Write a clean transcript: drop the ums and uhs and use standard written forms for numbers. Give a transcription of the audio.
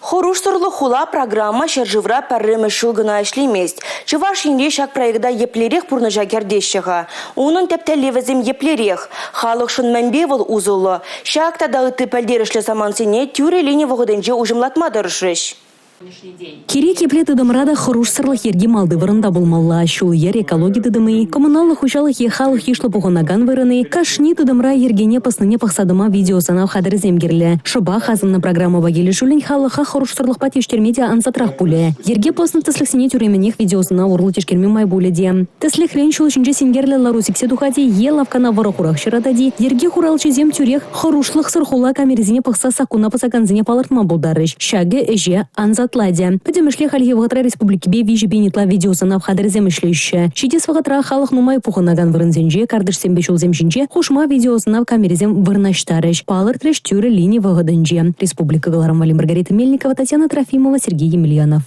Хоруш хула программа шержевра пәрремі шылгына ішлемест. Чываш енде шак проекта еплерех пурныжа кердещіға. Унын тәпті левізім еплерех. Халық шын мәнбевіл узылы. Шакта дағыты пәлдерішлі самансене тюре лине вғыдынже ужымлатмадырышыш. Кирек еплеті дымрада хоруш сырлық ерге малды вырында болмалла. Шул ер экологи дыдымы, коммуналлық учалық ехалық ешлі бұғынаган вырыны, кашни дыдымра ергене пасныне пақсадыма видеосанав хадыр земгерлі. Шыба хазымны программа вагелі шулін халыға хоруш сырлық пат ештермеде ансатрах бұлі. Ерге пасны тыслықсыне тюременех видеосына урлы тешкерме май бұлі де. Тыслық рен шул үшінже сенгерлі ларусиксе духаде е лавкана варахурах шырадади. Ерге хуралчы зем тюрех хорушлық сырхула камерзіне пақса сакуна пасаканзіне палартма бұлдарыш. Шаге эже анзатладя. Пөтемішле халге вғытра республики бе вижі бейнетла видеосына вхадыр земішлейші. Шидес вғытра халық нумай пухынаган вырынзенже, кардыш сембе шул земшінже, хушма видеосына камерезем вырнаштарыш. Палыр треш тюрі линии вғыдынже. Республика Галарам Валим Маргарита Мельникова, Татьяна Трофимова, Сергей Емельянов.